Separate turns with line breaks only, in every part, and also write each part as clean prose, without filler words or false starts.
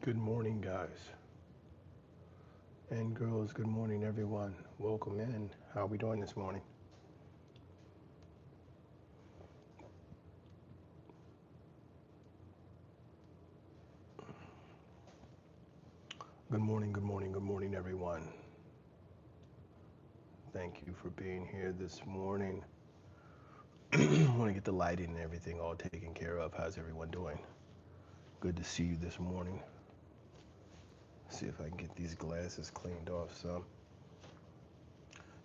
Good morning, guys and girls. Good morning, everyone. Welcome in. How are we doing this morning? Good morning, good morning, good morning, everyone. Thank you for being here this morning. I want to get the lighting and everything all taken care of. How's everyone doing? Good to see you this morning. See if I can get these glasses cleaned off some.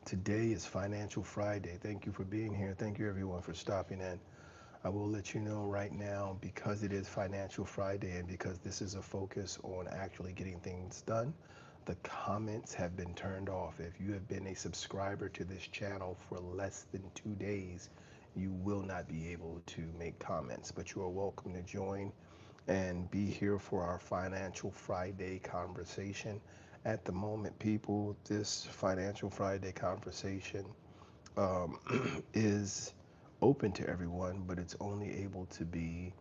Today is Financial Friday. Thank you for being here. Thank you, everyone, for stopping in. I will let you know right now because it is Financial Friday and because this is a focus on actually getting things done, the comments have been turned off. If you have been a subscriber to this channel for less than 2 days, you will not be able to make comments, but you are welcome to join and be here for our Financial Friday conversation. At the moment, people, this Financial Friday conversation um, is open to everyone, but it's only able to be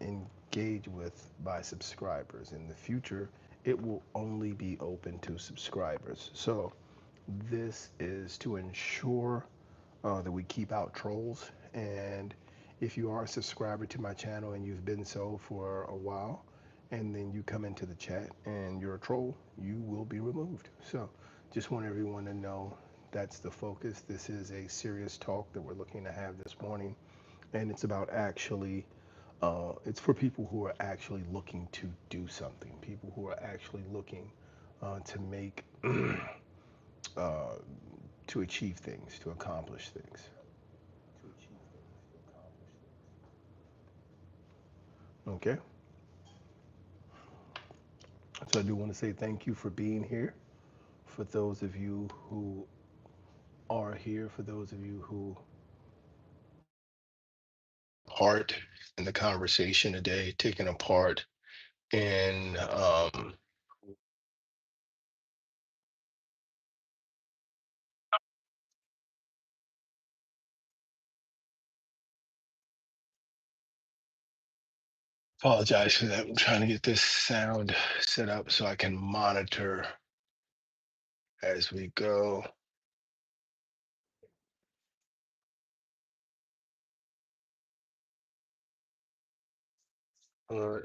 engaged with by subscribers. In the future, it will only be open to subscribers. So this is to ensure that we keep out trolls. And if you are a subscriber to my channel and you've been so for a while, and then you come into the chat and you're a troll, you will be removed. So just want everyone to know that's the focus. This is a serious talk that we're looking to have this morning, and it's about actually, it's for people who are actually looking to do something, people who are actually looking to make, uh, to achieve things, to accomplish things. Okay, so I do want to say thank you for being here. For those of you who are here, for those of you who part in the conversation today, taking a part in apologize for that. I'm trying to get this sound set up so I can monitor as we go. All right.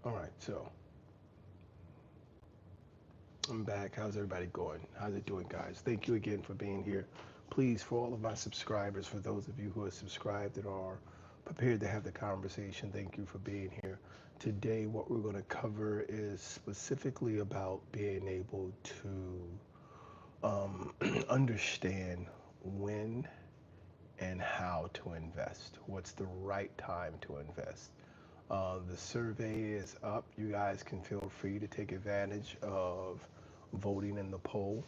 All right. So I'm back. How's everybody going? How's it doing, guys? Thank you again for being here. Please, for all of my subscribers, for those of you who are subscribed and are prepared to have the conversation, thank you for being here. Today, what we're going to cover is specifically about being able to understand when and how to invest. What's the right time to invest? The survey is up. You guys can feel free to take advantage of voting in the poll.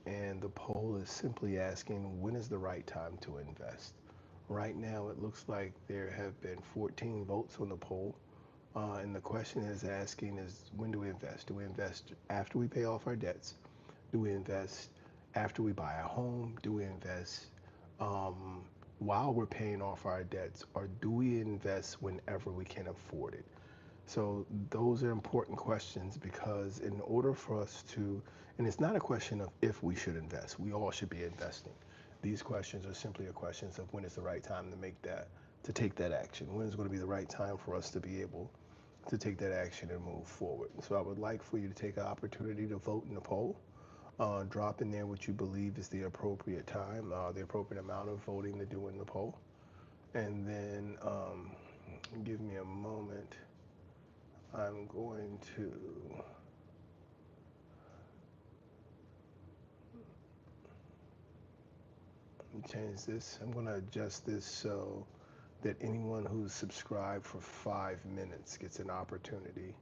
And the poll is simply asking when is the right time to invest? Right now, it looks like there have been 14 votes on the poll. And the question is asking is when do we invest? Do we invest after we pay off our debts? Do we invest after we buy a home? Do we invest um, while we're paying off our debts? Or do we invest whenever we can afford it? So those are important questions because in order for us to, and it's not a question of if we should invest, we all should be investing. These questions are simply a questions of when is the right time to make that, to take that action. When is going to be the right time for us to be able to take that action and move forward. So I would like for you to take an opportunity to vote in the poll. Drop in there what you believe is the appropriate time, the appropriate amount of voting to do in the poll. And then give me a moment. I'm going to change this. I'm going to adjust this so that anyone who's subscribed for 5 minutes gets an opportunity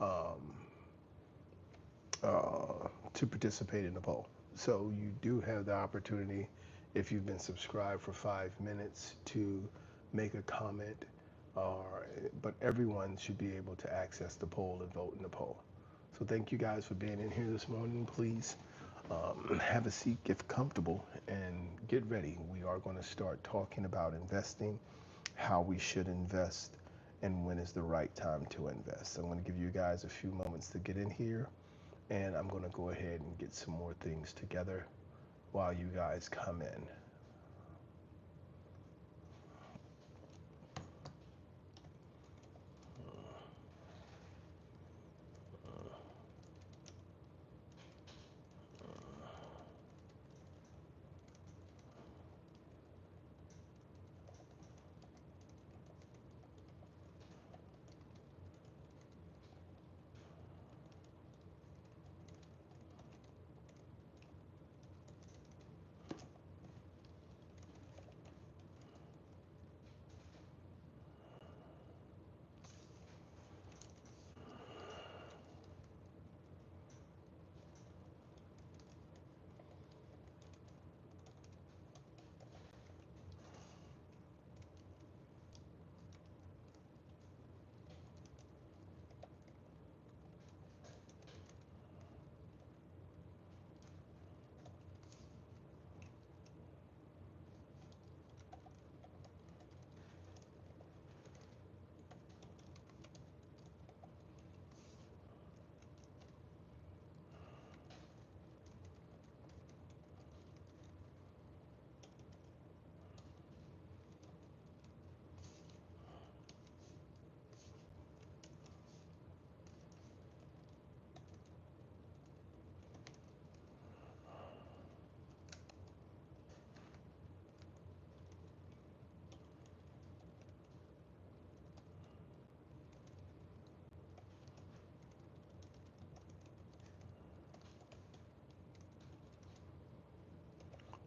um, to participate in the poll. So you do have the opportunity, if you've been subscribed for 5 minutes, to make a comment or, but everyone should be able to access the poll and vote in the poll. So thank you guys for being in here this morning. Please have a seat, get comfortable, and get ready. We are going to start talking about investing, how we should invest, and when is the right time to invest. I'm going to give you guys a few moments to get in here, and I'm going to go ahead and get some more things together while you guys come in.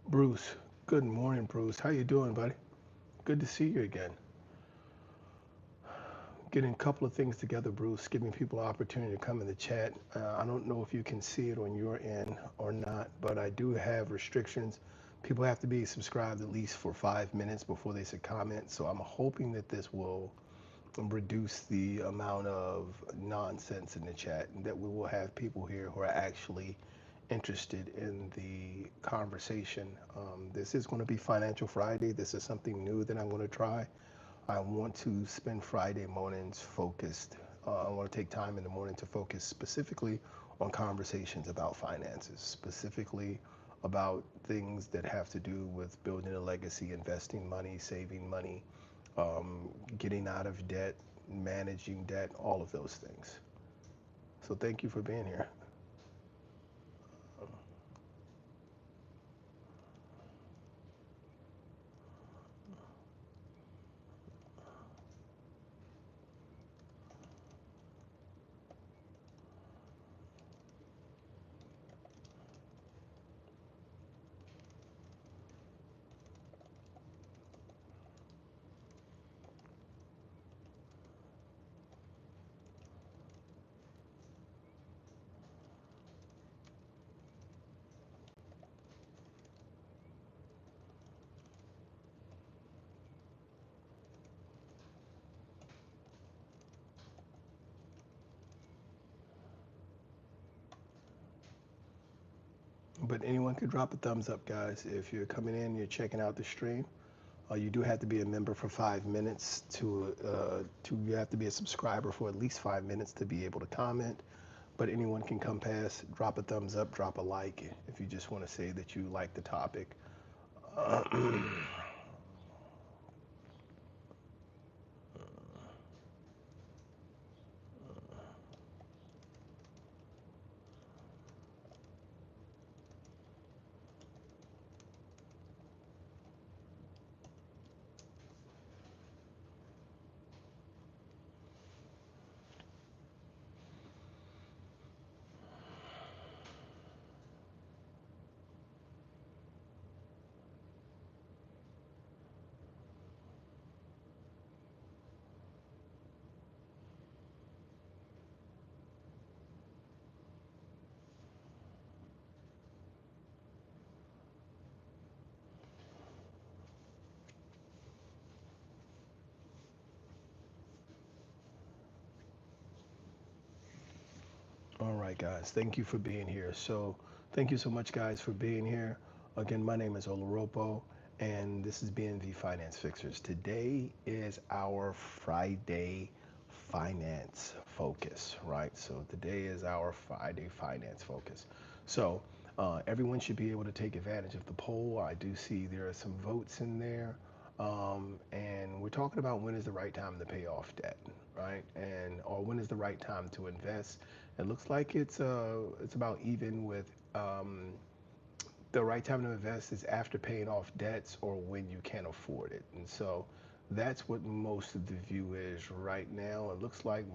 Bruce, good morning, Bruce. How you doing, buddy? Good to see you again. Getting a couple of things together, Bruce, giving people opportunity to come in the chat. I don't know if you can see it on your end or not, but I do have restrictions. People have to be subscribed at least for 5 minutes before they say comment. So I'm hoping that this will reduce the amount of nonsense in the chat and that we will have people here who are actually interested in the conversation. This is going to be Financial Friday. This is something new that I'm going to try. I want to spend Friday mornings focused. I want to take time in the morning to focus specifically on conversations about finances, specifically about things that have to do with building a legacy, investing money, saving money, getting out of debt, managing debt, all of those things. So thank you for being here. But anyone could drop a thumbs up, guys. If you're coming in, you're checking out the stream. You do have to be a member for 5 minutes you have to be a subscriber for at least 5 minutes to be able to comment. But anyone can come past, drop a thumbs up, drop a like if you just want to say that you like the topic. All right, guys. Thank you for being here. So, thank you so much, guys, for being here. Again, my name is Oloropo, and this is BNV Finance Fixers. Today is our Friday finance focus, right? So, today is our Friday finance focus. So, everyone should be able to take advantage of the poll. I do see there are some votes in there. And we're talking about when is the right time to pay off debt, right? And or when is the right time to invest. It looks like it's about even with the right time to invest is after paying off debts or when you can afford it. And so that's what most of the view is right now. It looks like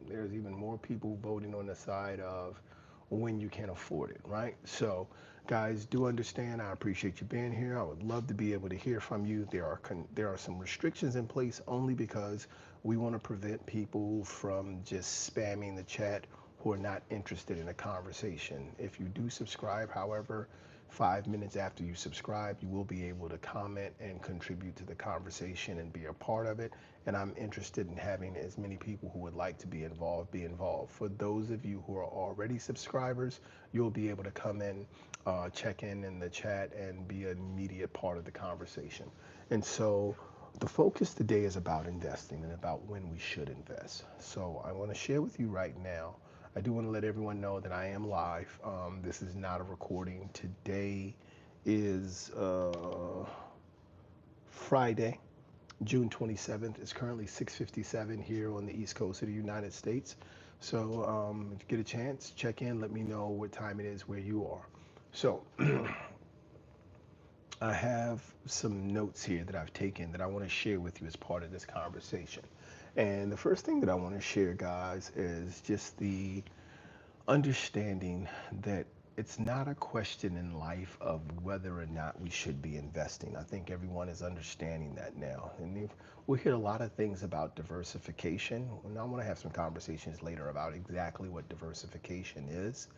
there's even more people voting on the side of when you can afford it, right? So, guys, do understand. I appreciate you being here. I would love to be able to hear from you. There are some restrictions in place only because we want to prevent people from just spamming the chat who are not interested in a conversation. If you do subscribe, however, 5 minutes after you subscribe, you will be able to comment and contribute to the conversation and be a part of it. And I'm interested in having as many people who would like to be involved be involved. For those of you who are already subscribers, you'll be able to come in, check in the chat, and be an immediate part of the conversation. And so the focus today is about investing and about when we should invest. So I want to share with you right now. I do want to let everyone know that I am live. This is not a recording. Today is Friday, June 27th. It's currently 6:57 here on the East Coast of the United States. So if you get a chance, check in. Let me know what time it is where you are. So I have some notes here that I've taken that I want to share with you as part of this conversation. And the first thing that I want to share, guys, is just the understanding that it's not a question in life of whether or not we should be investing. I think everyone is understanding that now. And we hear a lot of things about diversification. And I want to have some conversations later about exactly what diversification is,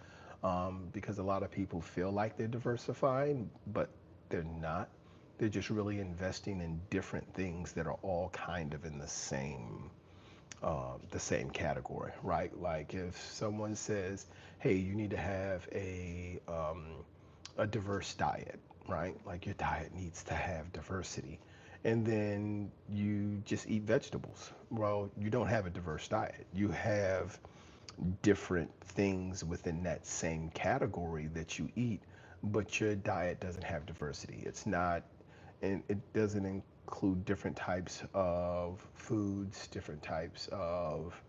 because a lot of people feel like they're diversifying, but they're not. They're just really investing in different things that are all kind of in the same category, right? Like if someone says, "Hey, you need to have a diverse diet," right? Like your diet needs to have diversity, and then you just eat vegetables. Well, you don't have a diverse diet. You have different things within that same category that you eat, but your diet doesn't have diversity. It's not, and it doesn't include different types of foods, different types of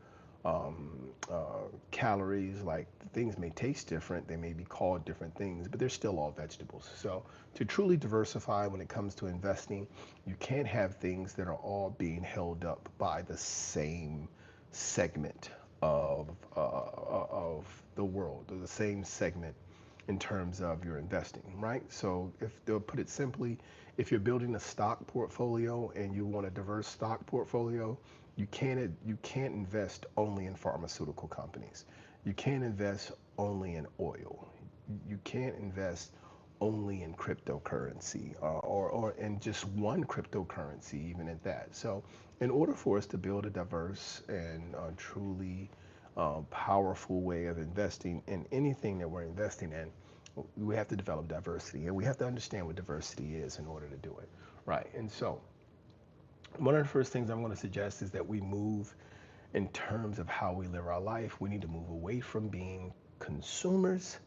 calories. Like things may taste different, they may be called different things, but they're still all vegetables. So to truly diversify when it comes to investing, you can't have things that are all being held up by the same segment of the world, or the same segment in terms of your investing, right? So if they'll put it simply, if you're building a stock portfolio and you want a diverse stock portfolio, you can't invest only in pharmaceutical companies. You can't invest only in oil. You can't invest only in cryptocurrency, or in just one cryptocurrency, even at that. So, in order for us to build a diverse and truly powerful way of investing in anything that we're investing in, we have to develop diversity, and we have to understand what diversity is in order to do it, right? And so, one of the first things I'm going to suggest is that we move in terms of how we live our life. We need to move away from being consumers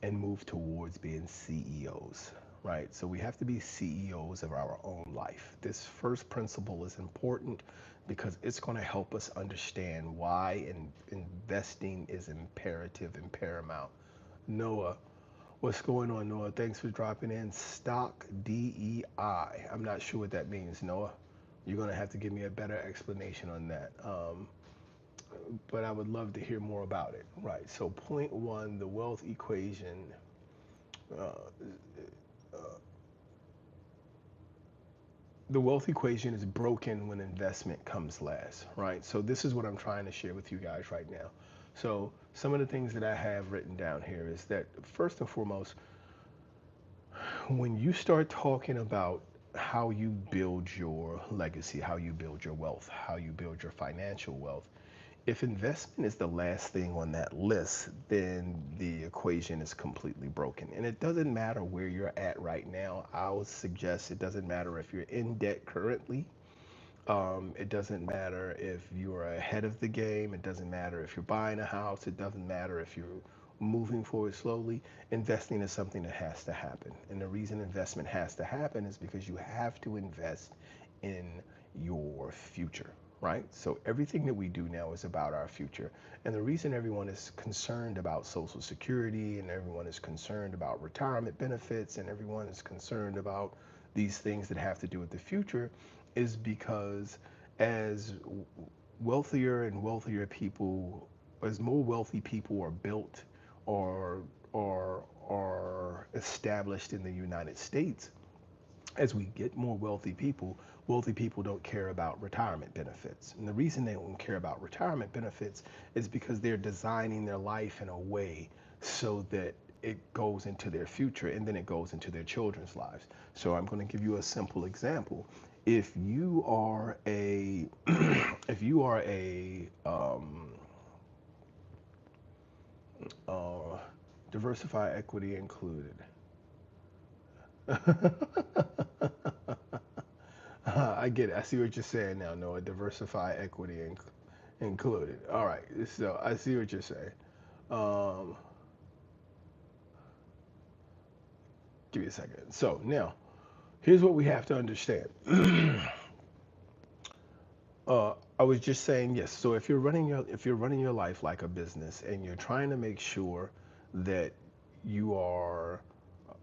and move towards being CEOs, right? So we have to be CEOs of our own life. This first principle is important because it's going to help us understand why investing is imperative and paramount. Noah, what's going on, Noah? Thanks for dropping in. Stock DEI. I'm not sure what that means, Noah. You're going to have to give me a better explanation on that. But I would love to hear more about it. Right. So, point one, the wealth equation. Uh, the wealth equation is broken when investment comes last, right? So this is what I'm trying to share with you guys right now. So some of the things that I have written down here is that first and foremost, when you start talking about how you build your legacy, how you build your wealth, how you build your financial wealth, If investment is the last thing on that list, then the equation is completely broken. And it doesn't matter where you're at right now. I would suggest it doesn't matter if you're in debt currently. It doesn't matter if you're ahead of the game. It doesn't matter if you're buying a house. It doesn't matter if you're moving forward slowly. Investing is something that has to happen. And the reason investment has to happen is because you have to invest in your future, right? So everything that we do now is about our future. And the reason everyone is concerned about Social Security and everyone is concerned about retirement benefits and everyone is concerned about these things that have to do with the future is because as wealthier and wealthier people, as more wealthy people are built or are established in the United States, as we get more wealthy people don't care about retirement benefits. And the reason they don't care about retirement benefits is because they're designing their life in a way so that it goes into their future and then it goes into their children's lives. So I'm going to give you a simple example. If you are a if you are a uh, diversify equity included. I get it. I see what you're saying now, Noah. Diversify equity included. All right. So I see what you're saying. Um, give me a second. So now, here's what we have to understand. I was just saying yes. So if you're running your life like a business and you're trying to make sure that you are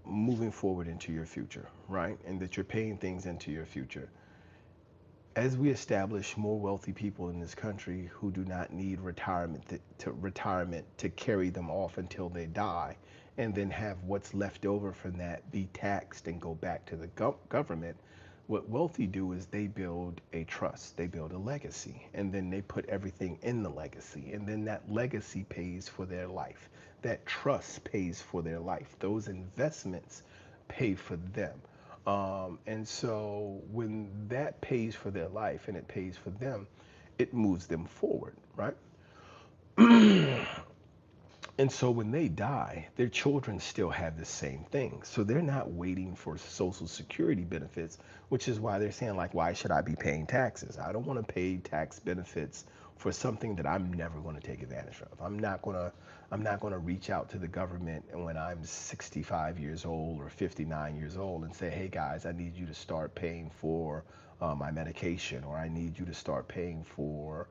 moving forward into your future, right, and that you're paying things into your future, as we establish more wealthy people in this country who do not need retirement to carry them off until they die, and then have what's left over from that be taxed and go back to the government, what wealthy do is they build a trust, they build a legacy, and then they put everything in the legacy, and then that legacy pays for their life. That trust pays for their life. Those investments pay for them. And so when that pays for their life and it pays for them, it moves them forward, right? And so when they die, their children still have the same thing. So they're not waiting for Social Security benefits, which is why they're saying, like, why should I be paying taxes? I don't want to pay tax benefits for something that I'm never going to take advantage of. I'm not going to reach out to the government and when I'm 65 years old or 59 years old and say, hey guys, I need you to start paying for my medication, or I need you to start paying for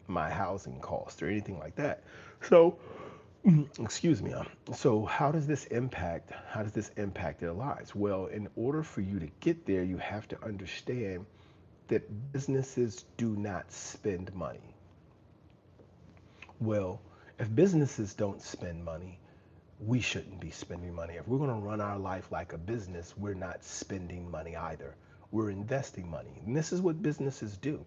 my housing cost or anything like that. So, excuse me. So how does this impact their lives? Well, in order for you to get there, you have to understand that businesses do not spend money. Well, if businesses don't spend money, we shouldn't be spending money. If we're going to run our life like a business, we're not spending money either. We're investing money. And this is what businesses do.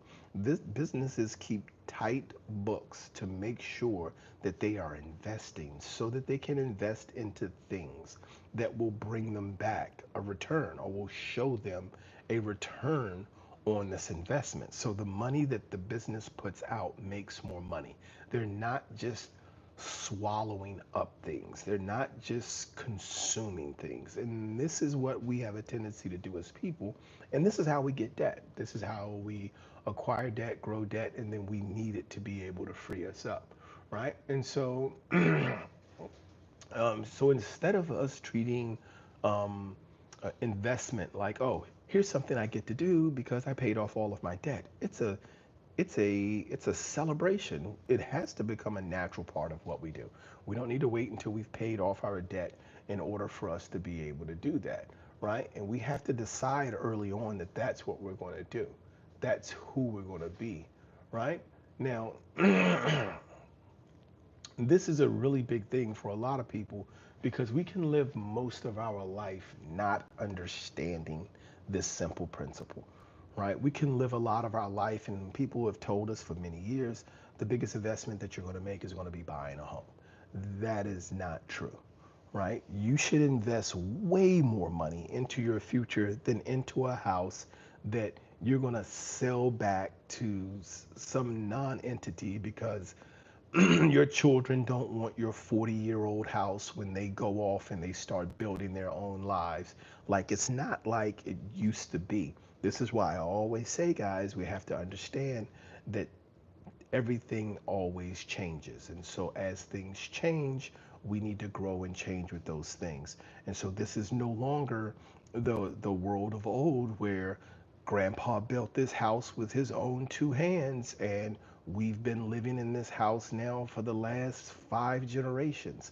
Businesses keep tight books to make sure that they are investing so that they can invest into things that will bring them back a return or will show them a return on this investment. So the money that the business puts out makes more money. They're not just swallowing up things. They're not just consuming things. And this is what we have a tendency to do as people. And this is how we get debt. This is how we acquire debt, grow debt, and then we need it to be able to free us up, right? And so, so instead of us treating investment like, oh, here's something I get to do because I paid off all of my debt. It's a celebration. It has to become a natural part of what we do. We don't need to wait until we've paid off our debt in order for us to be able to do that, right? And we have to decide early on that that's what we're going to do. That's who we're going to be, right? Now, this is a really big thing for a lot of people because we can live most of our life not understanding this simple principle, right? We can live a lot of our life, and people have told us for many years the biggest investment that you're going to make is going to be buying a home. That is not true, right? You should invest way more money into your future than into a house that you're going to sell back to some non-entity because your children don't want your 40-year-old house when they go off and they start building their own lives. Like, it's not like it used to be. This is why I always say, guys, we have to understand that everything always changes. And so as things change, we need to grow and change with those things. And so this is no longer the world of old where grandpa built this house with his own two hands and we've been living in this house now for the last 5 generations.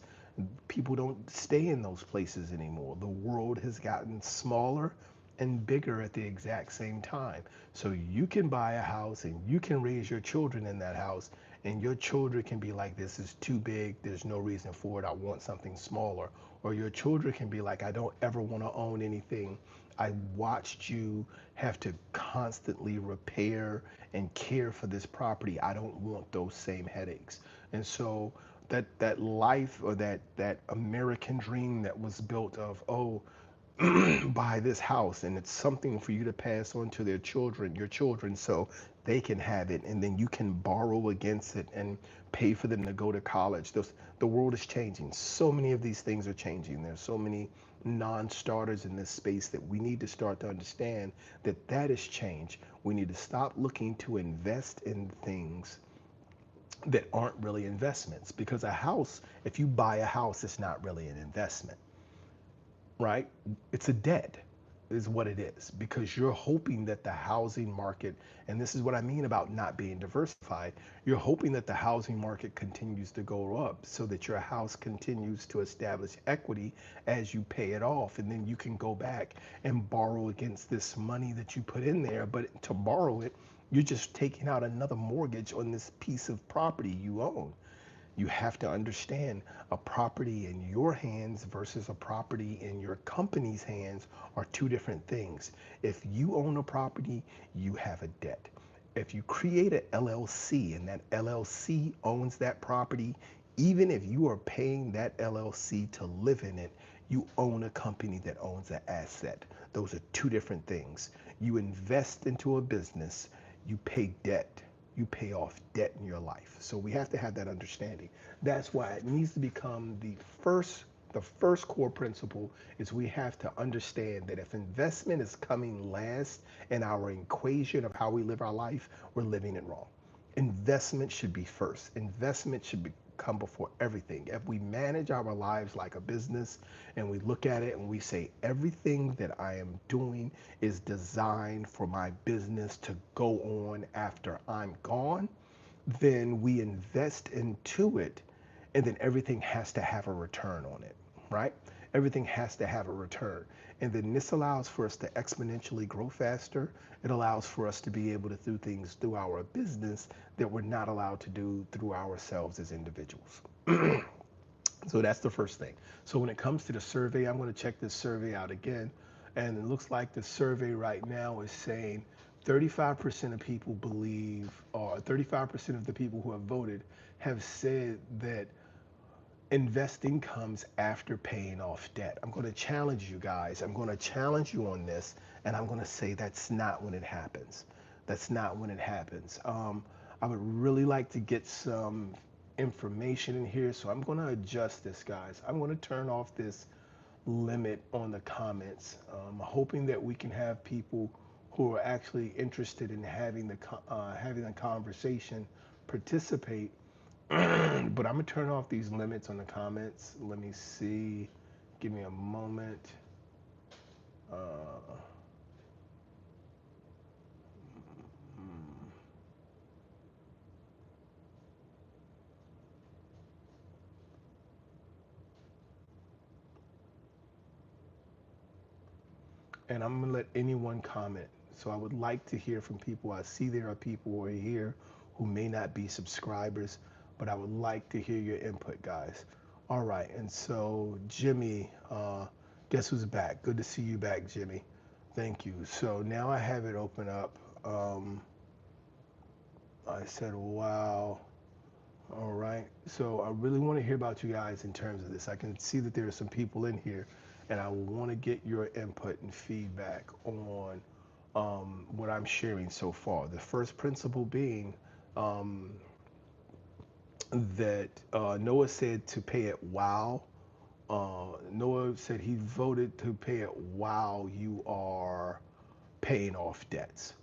People don't stay in those places anymore. The world has gotten smaller and bigger at the exact same time. So you can buy a house and you can raise your children in that house, and your children can be like, this is too big, there's no reason for it, I want something smaller. Or your children can be like, I don't ever want to own anything. I watched you have to constantly repair and care for this property. I don't want those same headaches. And so that life, or that American dream that was built of, oh, buy this house and it's something for you to pass on to their children, your children, so they can have it and then you can borrow against it and pay for them to go to college. The world is changing. So many of these things are changing. There's so many non-starters in this space that we need to start to understand that is change. We need to stop looking to invest in things that aren't really investments, because a house, if you buy a house, it's not really an investment, right? It's a debt, is what it is, because you're hoping that the housing market, and this is what I mean about not being diversified, you're hoping that the housing market continues to go up so that your house continues to establish equity as you pay it off. And then you can go back and borrow against this money that you put in there. But to borrow it, you're just taking out another mortgage on this piece of property you own. You have to understand, a property in your hands versus a property in your company's hands are two different things. If you own a property, you have a debt. If you create an LLC and that LLC owns that property, even if you are paying that LLC to live in it, you own a company that owns an asset. Those are two different things. You invest into a business, you pay debt, you pay off debt in your life. So we have to have that understanding. That's why it needs to become the first core principle is we have to understand that if investment is coming last in our equation of how we live our life, we're living it wrong. Investment should be first. Investment should come before everything. If we manage our lives like a business and we look at it and we say everything that I am doing is designed for my business to go on after I'm gone, then we invest into it, and then everything has to have a return on it, right? Everything has to have a return. And then this allows for us to exponentially grow faster. It allows for us to be able to do things through our business that we're not allowed to do through ourselves as individuals. So that's the first thing. So when it comes to the survey, I'm going to check this survey out again. And it looks like the survey right now is saying 35% of people believe, or 35% of the people who have voted have said that investing comes after paying off debt. I'm going to challenge you guys. I'm going to challenge you on this, and I'm going to say that's not when it happens. That's not when it happens. I would really like to get some information in here, so I'm going to adjust this, guys. I'm going to turn off this limit on the comments, hoping that we can have people who are actually interested in having a conversation participate. But I'm gonna turn off these limits on the comments. Let me see. Give me a moment. Uh, and I'm gonna let anyone comment. So I would like to hear from people. I see there are people who are here who may not be subscribers, but I would like to hear your input, guys. All right, and so Jimmy, guess who's back? Good to see you back, Jimmy. Thank you. So now I have it open up. I said, wow. All right. So I really want to hear about you guys in terms of this. I can see that there are some people in here, and I want to get your input and feedback on what I'm sharing so far. The first principle being um, that Noah said to pay it while. Noah said he voted to pay it while you are paying off debts,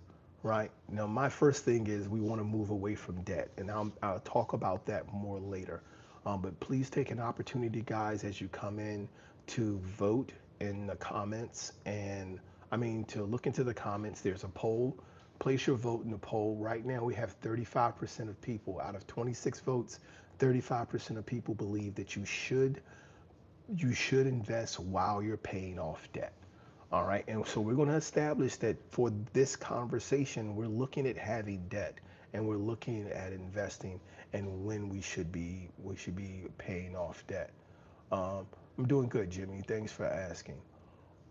right? Now, my first thing is we want to move away from debt, and I'll talk about that more later. But please take an opportunity, guys, as you come in to vote in the comments. And I mean, to look into the comments, there's a poll. Place your vote in the poll. Right now, we have 35% of people out of 26 votes. 35% of people believe that you should invest while you're paying off debt. All right. And so we're going to establish that for this conversation, we're looking at having debt and we're looking at investing and when we should be paying off debt. I'm doing good, Jimmy. Thanks for asking.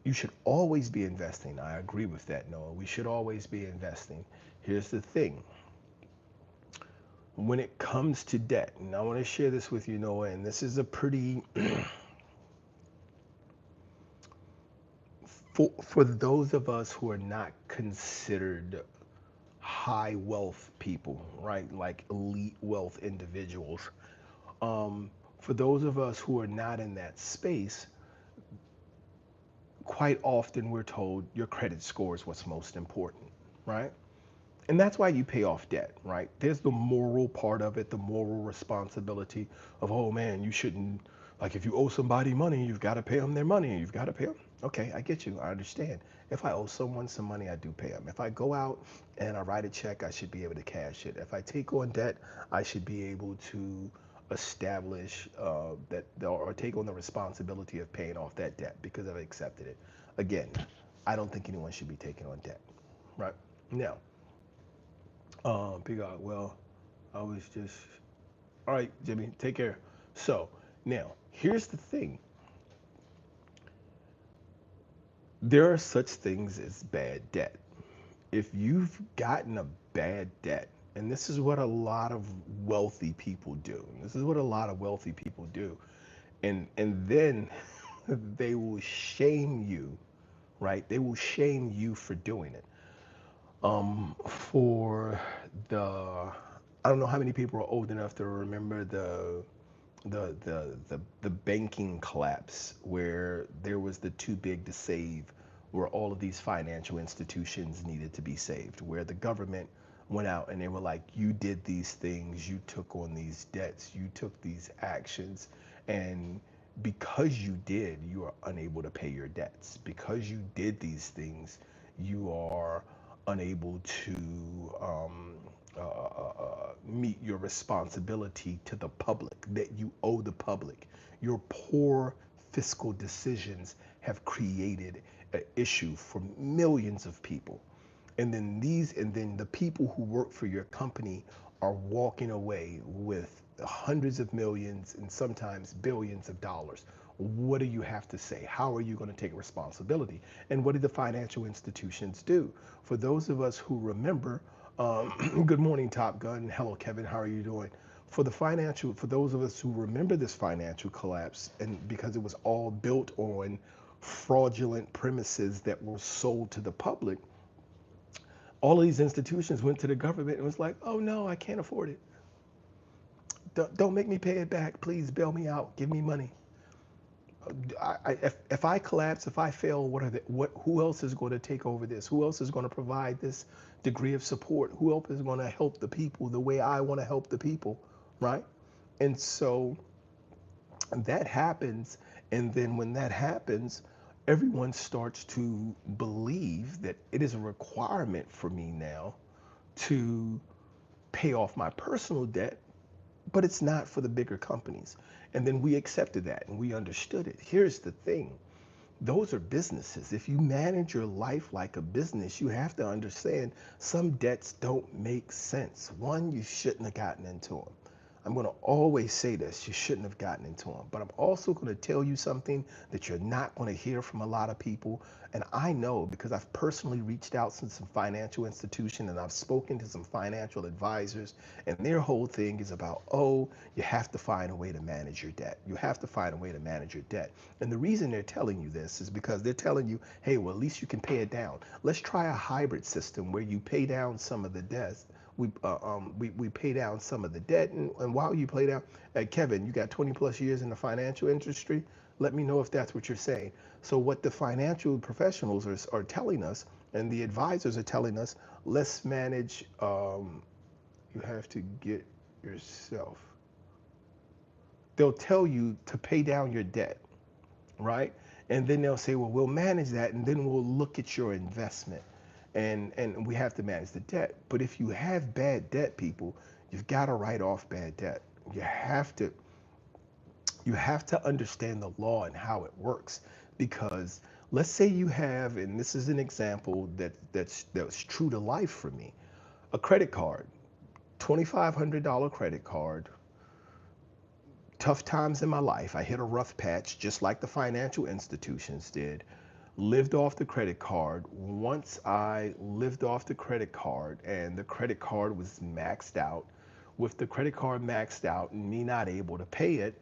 You should always be investing. I agree with that, Noah. We should always be investing. Here's the thing. When it comes to debt, and I want to share this with you, Noah, and this is a pretty for those of us who are not considered high wealth people, right? Like elite wealth individuals. For those of us who are not in that space, quite often we're told your credit score is what's most important, right? And that's why you pay off debt, right? There's the moral part of it, the moral responsibility of, oh man, you shouldn't, like if you owe somebody money, you've got to pay them their money. You've got to pay them. Okay, I get you. I understand. If I owe someone some money, I do pay them. If I go out and I write a check, I should be able to cash it. If I take on debt, I should be able to establish that or take on the responsibility of paying off that debt because I've accepted it. Again, I don't think anyone should be taking on debt, right? Now, Big Og, well, I was just, all right, Jimmy, take care. So now, here's the thing. There are such things as bad debt. If you've gotten a bad debt, and this is what a lot of wealthy people do. This is what a lot of wealthy people do. And then they will shame you, right? They will shame you for doing it. For the I don't know how many people are old enough to remember the banking collapse where there was the too big to save, where all of these financial institutions needed to be saved, where the government went out and they were like, you did these things, you took on these debts, you took these actions, and because you did, you are unable to pay your debts. Because you did these things, you are unable to meet your responsibility to the public that you owe the public. Your poor fiscal decisions have created an issue for millions of people. And then the people who work for your company are walking away with hundreds of millions and sometimes billions of dollars. What do you have to say? How are you going to take responsibility? And what did the financial institutions do? For those of us who remember, good morning, Top Gun. Hello, Kevin. How are you doing? For those of us who remember this financial collapse, and because it was all built on fraudulent premises that were sold to the public, all of these institutions went to the government and was like, oh no, I can't afford it. Don't make me pay it back. Please bail me out. Give me money. If I collapse, if I fail, who else is going to take over this? Who else is going to provide this degree of support? Who else is going to help the people the way I want to help the people, right? And so that happens, and then when that happens, everyone starts to believe that it is a requirement for me now to pay off my personal debt, but it's not for the bigger companies. And then we accepted that and we understood it. Here's the thing. Those are businesses. If you manage your life like a business, you have to understand some debts don't make sense. One, you shouldn't have gotten into them. I'm going to always say this: you shouldn't have gotten into them. But I'm also going to tell you something that you're not going to hear from a lot of people. And I know because I've personally reached out to some financial institution and I've spoken to some financial advisors, and their whole thing is about, oh, you have to find a way to manage your debt. You have to find a way to manage your debt. And the reason they're telling you this is because they're telling you, hey, well, at least you can pay it down. Let's try a hybrid system where you pay down some of the debts. We pay down some of the debt, and while you pay down, Kevin, you got 20 plus years in the financial industry. Let me know if that's what you're saying. So what the financial professionals are telling us, and the advisors are telling us, let's manage. You have to get yourself. They'll tell you to pay down your debt, right? And then they'll say, well, we'll manage that, and then we'll look at your investment, and we have to manage the debt. But if you have bad debt, people, you've got to write off bad debt. You have to you have to understand the law and how it works, because let's say you have, and this is an example that's true to life for me, a credit card, $2,500 credit card. Tough times in my life. I hit a rough patch, just like the financial institutions did. Lived off the credit card. Once I lived off the credit card and the credit card was maxed out, with the credit card maxed out and me not able to pay it,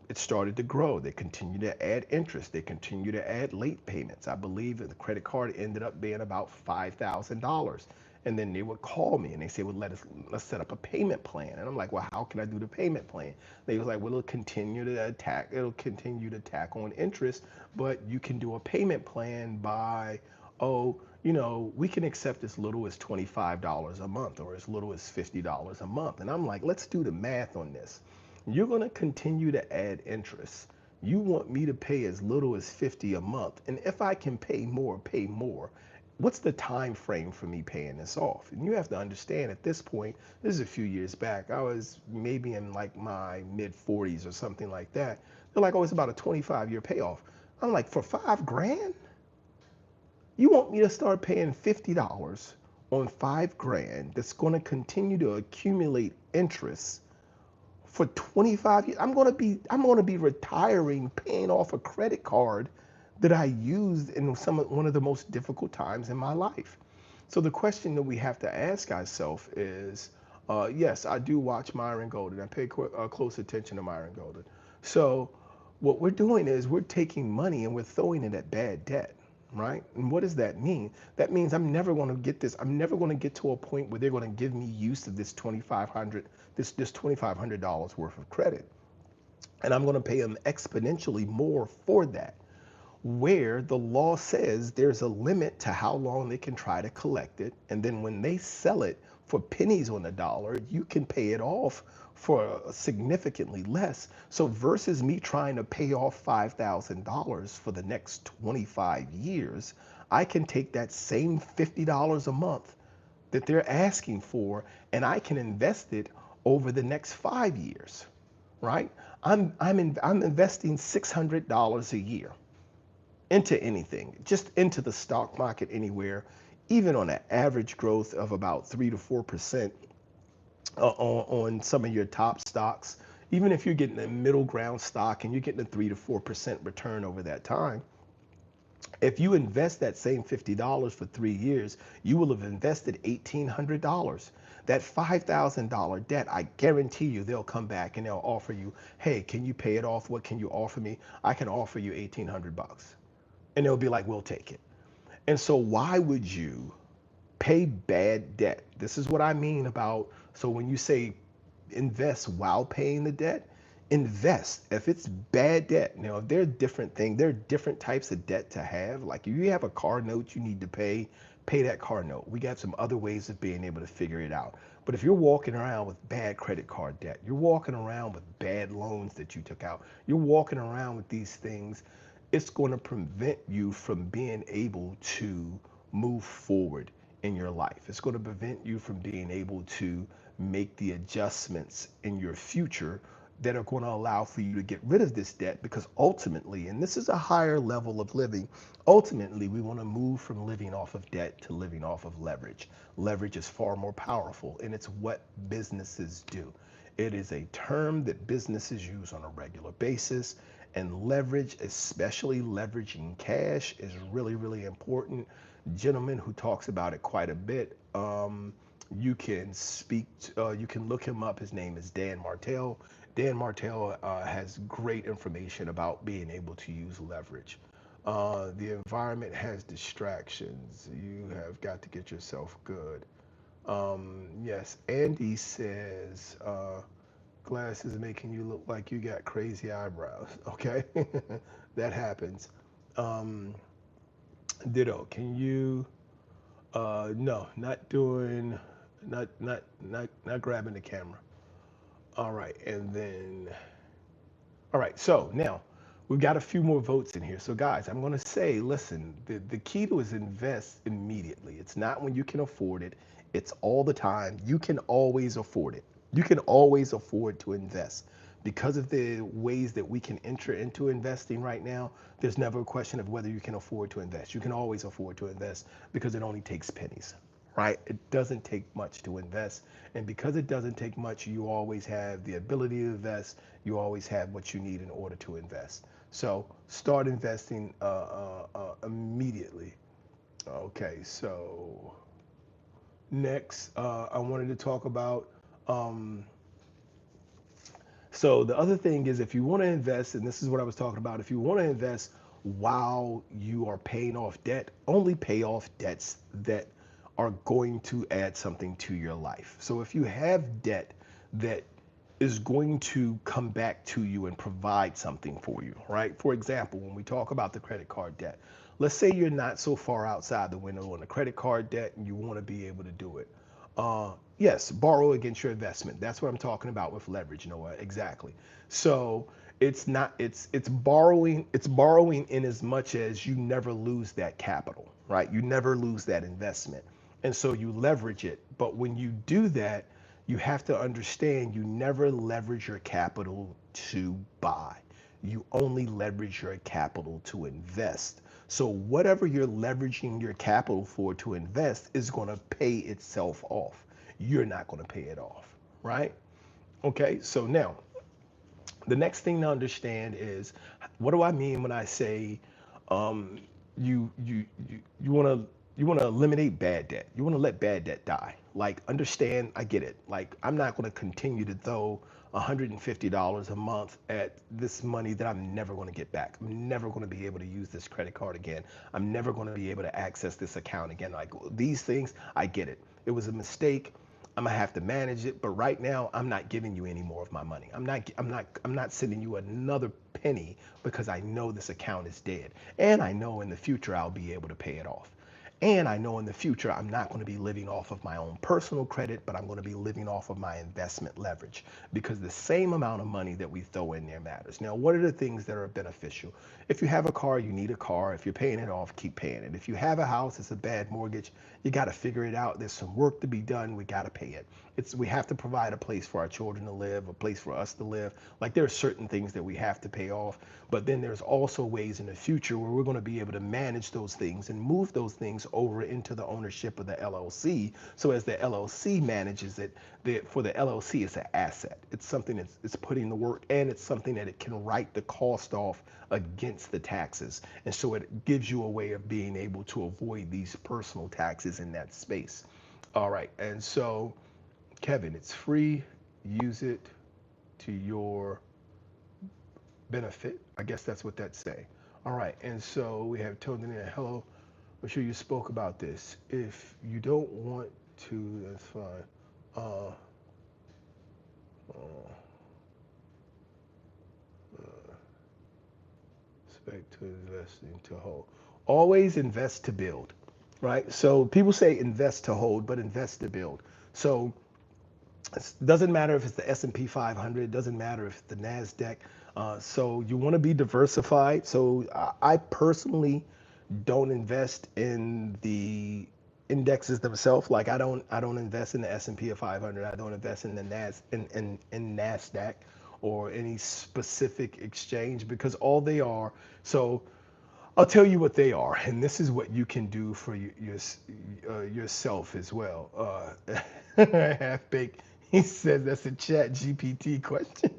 it started to grow. They continue to add interest. They continue to add late payments. I believe that the credit card ended up being about $5,000. And then they would call me and they say, well, let's set up a payment plan. And I'm like, well, how can I do the payment plan? They was like, well, it'll continue to tack on interest, but you can do a payment plan by, oh, we can accept as little as $25 a month or as little as $50 a month. And I'm like, let's do the math on this. You're going to continue to add interest. You want me to pay as little as 50 a month. And if I can pay more, pay more. What's the time frame for me paying this off? And you have to understand at this point, this is a few years back. I was maybe in like my mid 40s or something like that. They're like, oh, it's about a 25-year payoff. I'm like, for 5 grand? You want me to start paying $50 on 5 grand that's going to continue to accumulate interest for 25 years? I'm going to be retiring paying off a credit card that I used in one of the most difficult times in my life. So the question that we have to ask ourselves is, yes, I do watch Myron Golden. I pay close attention to Myron Golden. So what we're doing is we're taking money and we're throwing it at bad debt, right? And what does that mean? That means I'm never going to get this. I'm never going to get to a point where they're going to give me use of this $2,500 worth of credit, and I'm going to pay them exponentially more for that, where the law says there's a limit to how long they can try to collect it. And then when they sell it for pennies on the dollar, you can pay it off for significantly less. So versus me trying to pay off $5,000 for the next 25 years, I can take that same $50 a month that they're asking for and I can invest it over the next 5 years, right? I'm investing $600 a year into anything, just into the stock market anywhere, even on an average growth of about 3 to 4% on some of your top stocks. Even if you're getting a middle ground stock and you're getting a 3 to 4% return over that time, if you invest that same $50 for 3 years, you will have invested $1,800. That $5,000 debt, I guarantee you they'll come back and they'll offer you, hey, can you pay it off? What can you offer me? I can offer you 1,800 bucks. And they'll be like, we'll take it. And so why would you pay bad debt? This is what I mean about, so when you say invest while paying the debt, invest. If it's bad debt, now there are different things, there are different types of debt to have. Like if you have a car note you need to pay that car note. We got some other ways of being able to figure it out. But if you're walking around with bad credit card debt, you're walking around with bad loans that you took out, you're walking around with these things, it's going to prevent you from being able to move forward in your life. It's going to prevent you from being able to make the adjustments in your future that are going to allow for you to get rid of this debt, because ultimately, and this is a higher level of living, ultimately we want to move from living off of debt to living off of leverage. Leverage is far more powerful, and it's what businesses do. It is a term that businesses use on a regular basis, and leverage, especially leveraging cash, is really, really important. Gentleman who talks about it quite a bit. You can you can look him up. His name is Dan Martell. Dan Martell has great information about being able to use leverage. The environment has distractions. You have got to get yourself good. Yes, Andy says glasses making you look like you got crazy eyebrows. Okay, that happens. Um, Ditto. Can you? No, not doing, not grabbing the camera. All right, and then, all right. So now we've got a few more votes in here. So guys, I'm going to say, listen, the key to is invest immediately. It's not when you can afford it. It's all the time. You can always afford it. You can always afford to invest. Because of the ways that we can enter into investing right now, there's never a question of whether you can afford to invest. You can always afford to invest because it only takes pennies, right? It doesn't take much to invest. And because it doesn't take much, you always have the ability to invest. You always have what you need in order to invest. So start investing immediately. Okay, so next, I wanted to talk about. Um, so the other thing is, if you want to invest, and this is what I was talking about, if you want to invest while you are paying off debt, only pay off debts that are going to add something to your life. So if you have debt that is going to come back to you and provide something for you, right? For example, when we talk about the credit card debt, let's say you're not so far outside the window on the credit card debt and you want to be able to do it. Yes, borrow against your investment. That's what I'm talking about with leverage, Noah. Exactly. So it's not it's borrowing in as much as you never lose that capital, right? You never lose that investment. And so you leverage it. But when you do that, you have to understand you never leverage your capital to buy. You only leverage your capital to invest. So whatever you're leveraging your capital for to invest is going to pay itself off. You're not going to pay it off, right? Okay, so now the next thing to understand is, what do I mean when I say um, you want to eliminate bad debt. You want to let bad debt die. Like, understand, I get it. Like, I'm not going to continue to throw $150 a month at this money that I'm never going to get back. I'm never going to be able to use this credit card again. I'm never going to be able to access this account again. Like, these things, I get it. It was a mistake. I'm gonna have to manage it, but right now I'm not giving you any more of my money. I'm not sending you another penny because I know this account is dead. And I know in the future I'll be able to pay it off. And I know in the future I'm not going to be living off of my own personal credit, but I'm going to be living off of my investment leverage, because the same amount of money that we throw in there matters. Now, what are the things that are beneficial? If you have a car, you need a car. If you're paying it off, keep paying it. If you have a house, it's a bad mortgage, you got to figure it out. There's some work to be done. We got to pay it. We have to provide a place for our children to live, a place for us to live. Like, there are certain things that we have to pay off, but then there's also ways in the future where we're going to be able to manage those things and move those things over into the ownership of the LLC. So as the LLC manages it, for the LLC, it's an asset. It's something that's it's putting the work, and it's something that it can write the cost off against the taxes. And so it gives you a way of being able to avoid these personal taxes in that space. All right, and so Kevin, it's free. Use it to your benefit. I guess that's what that's saying. All right, and so we have Tony in. Hello, I'm sure you spoke about this. If you don't want to, that's fine. Uh, uh, Expect to invest into hold. Always invest to build, right? So people say invest to hold, but invest to build. So it doesn't matter if it's the S&P 500. It doesn't matter if it's the Nasdaq. So you want to be diversified. So I personally don't invest in the indexes themselves. Like, I don't invest in the S&P 500. I don't invest in the in Nasdaq or any specific exchange, because all they are, so I'll tell you what they are, and this is what you can do for yourself as well. Half baked. He says that's a Chat GPT question.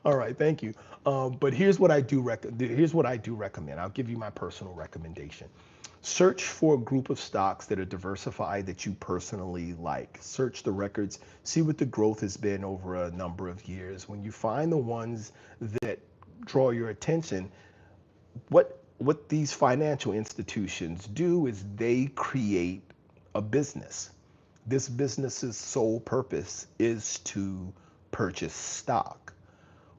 All right, thank you. But here's what I do recommend. I'll give you my personal recommendation. Search for a group of stocks that are diversified that you personally like. Search the records, see what the growth has been over a number of years. When you find the ones that draw your attention, what these financial institutions do is they create a business. This business's sole purpose is to purchase stock.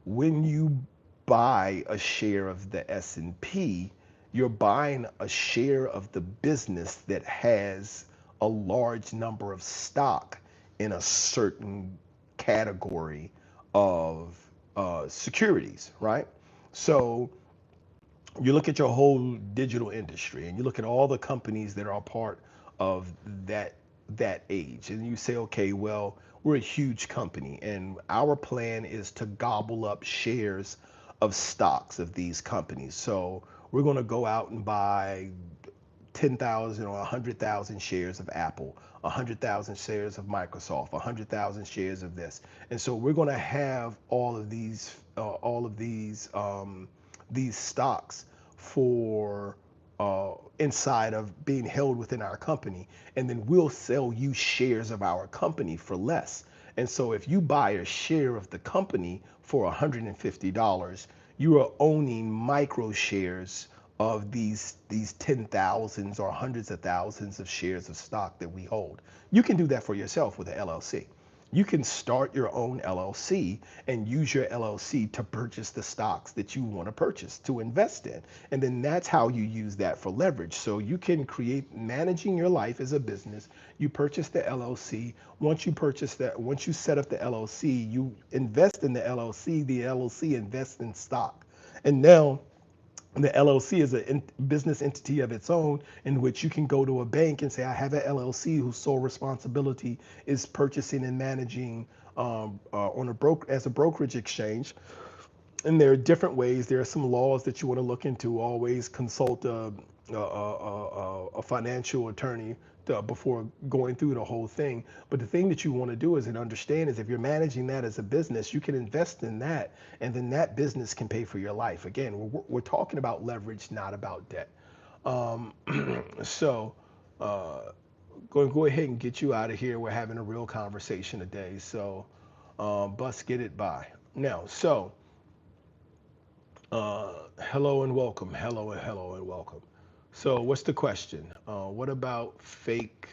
When you buy a share of the S&P, you're buying a share of the business that has a large number of stock in a certain category of securities, right? So you look at your whole digital industry and you look at all the companies that are part of that age, and you say, okay, well, we're a huge company and our plan is to gobble up shares of stocks of these companies. So we're going to go out and buy 10,000 or 100,000 shares of Apple, 100,000 shares of Microsoft, 100,000 shares of this. And so we're going to have all of these stocks for inside of being held within our company, and then we'll sell you shares of our company for less. And so if you buy a share of the company for $150, you are owning micro shares of these 10,000s or hundreds of thousands of shares of stock that we hold. You can do that for yourself with an LLC. You can start your own LLC and use your LLC to purchase the stocks that you want to purchase to invest in. And then that's how you use that for leverage. So you can create managing your life as a business. You purchase the LLC. Once you set up the LLC, you invest in the LLC invests in stock. And now the LLC is a business entity of its own, in which you can go to a bank and say, I have an LLC whose sole responsibility is purchasing and managing as a brokerage exchange. And there are different ways. There are some laws that you want to look into. Always consult a financial attorney before going through the whole thing. But the thing that you want to do is and understand is if you're managing that as a business, you can invest in that, and then that business can pay for your life. Again, we're talking about leverage, not about debt. Um, so go ahead and get you out of here. We're having a real conversation today. So bus get it by. Now, so hello and welcome. Hello and welcome. So, what's the question? What about fake?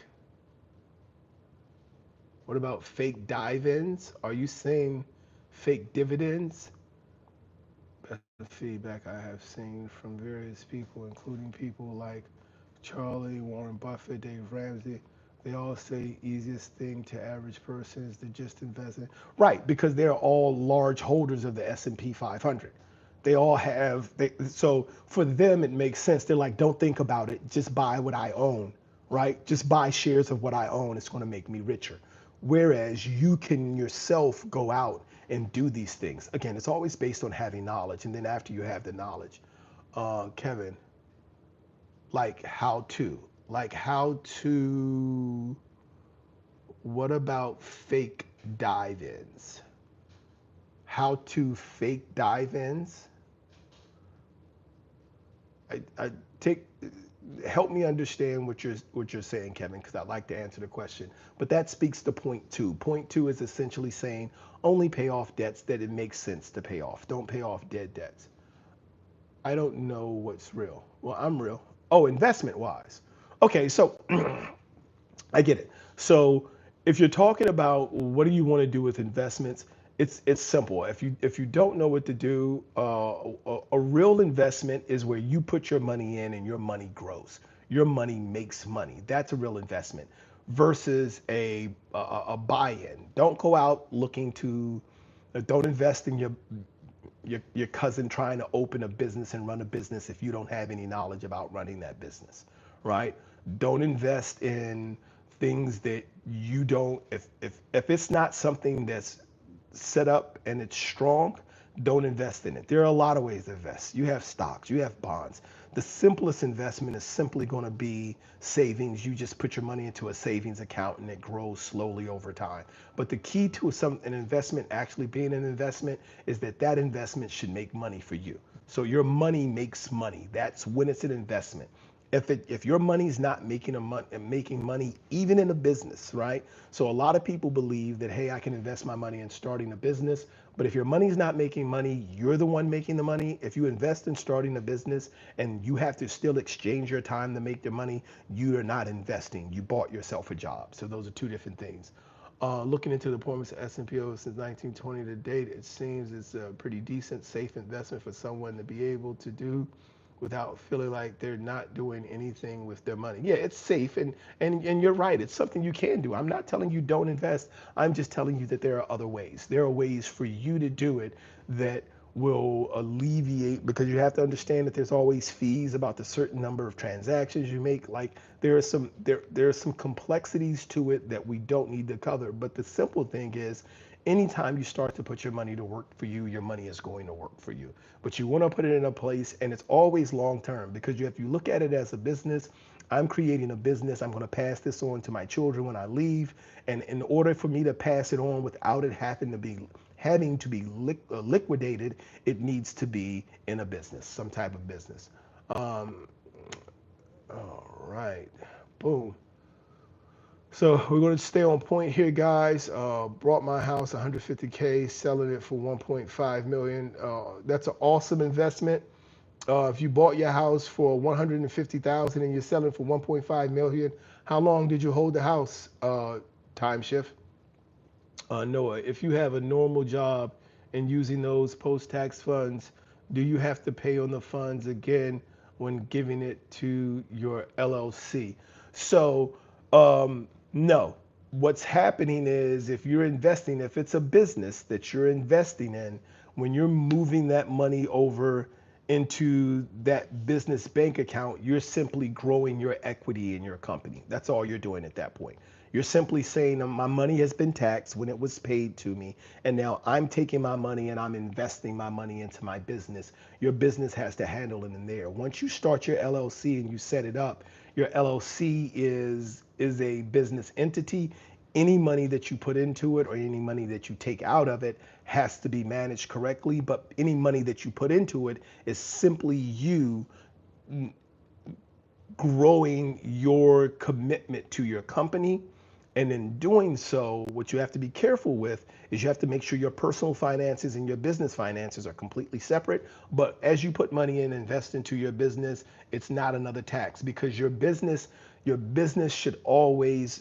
What about fake dive-ins? Are you saying fake dividends? That's the feedback I have seen from various people, including people like Charlie, Warren Buffett, Dave Ramsey. They all say easiest thing to average person is to just invest in. Right, because they're all large holders of the S&P 500. So for them it makes sense. They're like, don't think about it, just buy what I own, right? Just buy shares of what I own. It's going to make me richer. Whereas you can yourself go out and do these things. Again, it's always based on having knowledge, and then after you have the knowledge, Kevin, like how to what about fake dive-ins? How to fake dive-ins? I take help me understand what you're saying, Kevin, because I'd like to answer the question. But that speaks to point two. Point two is essentially saying only pay off debts that it makes sense to pay off. Don't pay off dead debts. I don't know what's real. Well, I'm real. Oh, investment wise. Okay, so I get it. So if you're talking about what do you want to do with investments, it's simple. If you don't know what to do, a real investment is where you put your money in and your money grows. Your money makes money. That's a real investment versus a buy-in. Don't go out looking to don't invest in your cousin trying to open a business and run a business if you don't have any knowledge about running that business, right? Don't invest in things that you don't if it's not something that's set up and it's strong, don't invest in it. There are a lot of ways to invest. You have stocks, you have bonds. The simplest investment is simply going to be savings. You just put your money into a savings account and it grows slowly over time. But the key to an investment actually being an investment is that that investment should make money for you. So your money makes money. That's when it's an investment. If your money's not making money even in a business, right? So a lot of people believe that, hey, I can invest my money in starting a business, but if your money's not making money, you're the one making the money. If you invest in starting a business and you have to still exchange your time to make the money, you are not investing. You bought yourself a job. So those are two different things. Looking into the performance of S&P since 1920 to date, it seems it's a pretty decent, safe investment for someone to be able to do without feeling like they're not doing anything with their money. Yeah, it's safe, and you're right. It's something you can do. I'm not telling you don't invest. I'm just telling you that there are other ways. There are ways for you to do it that will alleviate, because you have to understand that there's always fees about the certain number of transactions you make. Like there are some complexities to it that we don't need to cover. But the simple thing is, anytime you start to put your money to work for you, your money is going to work for you. But you want to put it in a place, and it's always long term, because if you look at it as a business, I'm creating a business. I'm going to pass this on to my children when I leave. And in order for me to pass it on without it having to be liquidated, it needs to be in a business, some type of business. Um, all right, boom. So we're going to stay on point here, guys. Brought my house 150K, selling it for 1.5 million. That's an awesome investment. If you bought your house for 150,000 and you're selling for 1.5 million, how long did you hold the house? Time shift. Noah, if you have a normal job and using those post-tax funds, do you have to pay on the funds again when giving it to your LLC? So, no. What's happening is, if you're investing, if it's a business that you're investing in, when you're moving that money over into that business bank account, you're simply growing your equity in your company. That's all you're doing at that point. You're simply saying, my money has been taxed when it was paid to me, and now I'm taking my money and I'm investing my money into my business. Your business has to handle it in there. Once you start your LLC and you set it up, your LLC is a business entity. Any money that you put into it or any money that you take out of it has to be managed correctly, but any money that you put into it is simply you growing your commitment to your company. And in doing so, what you have to be careful with is you have to make sure your personal finances and your business finances are completely separate. But as you put money in, invest into your business, it's not another tax, because your business should always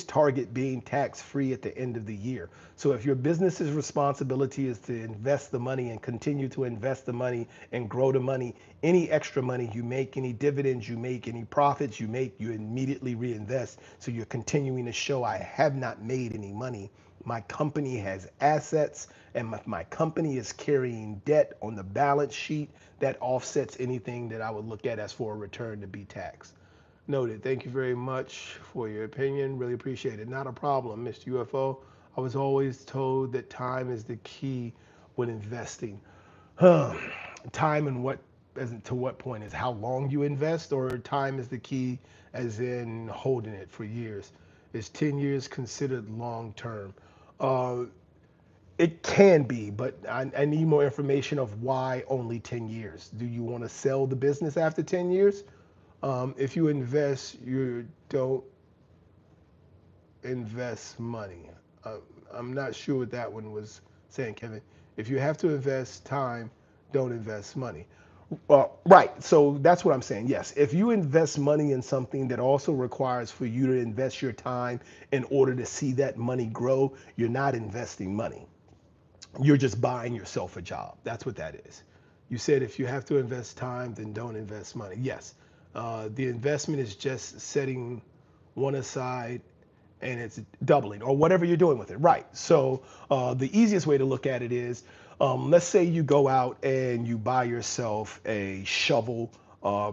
target being tax free at the end of the year. So if your business's responsibility is to invest the money and continue to invest the money and grow the money, any extra money you make, any dividends you make, any profits you make, you immediately reinvest. So you're continuing to show, I have not made any money. My company has assets, and my company is carrying debt on the balance sheet that offsets anything that I would look at as for a return to be taxed. Noted. Thank you very much for your opinion. Really appreciate it. Not a problem, Mr. UFO. I was always told that time is the key when investing. Huh. Time and what, as in to what point? Is how long you invest, or time is the key as in holding it for years? Is 10 years considered long term? Uh, it can be, but I need more information of why only 10 years. Do you want to sell the business after 10 years? If you invest, you don't invest money. Uh, I'm not sure what that one was saying, Kevin. If you have to invest time, don't invest money. Right. So that's what I'm saying. Yes. If you invest money in something that also requires for you to invest your time in order to see that money grow, you're not investing money. You're just buying yourself a job. That's what that is. You said if you have to invest time, then don't invest money. Yes. The investment is just setting one aside and it's doubling or whatever you're doing with it. Right. So the easiest way to look at it is, let's say you go out and you buy yourself a shovel,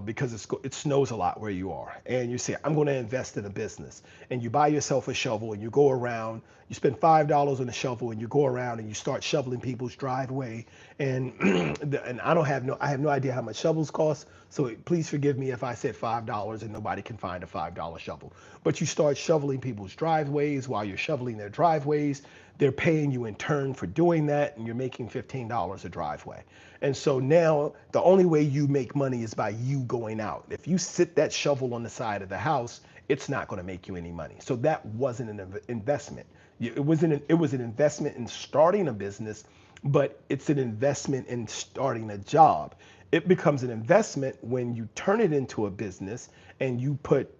because it snows a lot where you are, and you say, I'm going to invest in a business, and you buy yourself a shovel and you go around, you spend $5 on a shovel and you go around and you start shoveling people's driveway, and and I have no idea how much shovels cost, so please forgive me if I said $5 and nobody can find a $5 shovel. But you start shoveling people's driveways. While you're shoveling their driveways, they're paying you in turn for doing that, and you're making $15 a driveway. And so now the only way you make money is by you going out. If you sit that shovel on the side of the house, it's not going to make you any money. So that wasn't an investment. It was an investment in starting a business, but it's an investment in starting a job. It becomes an investment when you turn it into a business and you put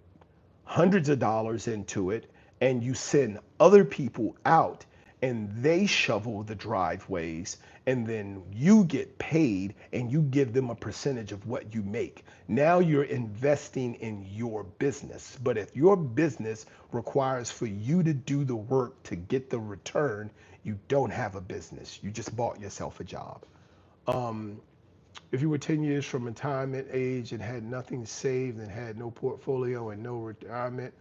hundreds of dollars into it, and you send other people out and they shovel the driveways, and then you get paid and you give them a percentage of what you make. Now you're investing in your business. But if your business requires for you to do the work to get the return, you don't have a business. You just bought yourself a job. Um, if you were 10 years from retirement age and had nothing saved and had no portfolio and no retirement,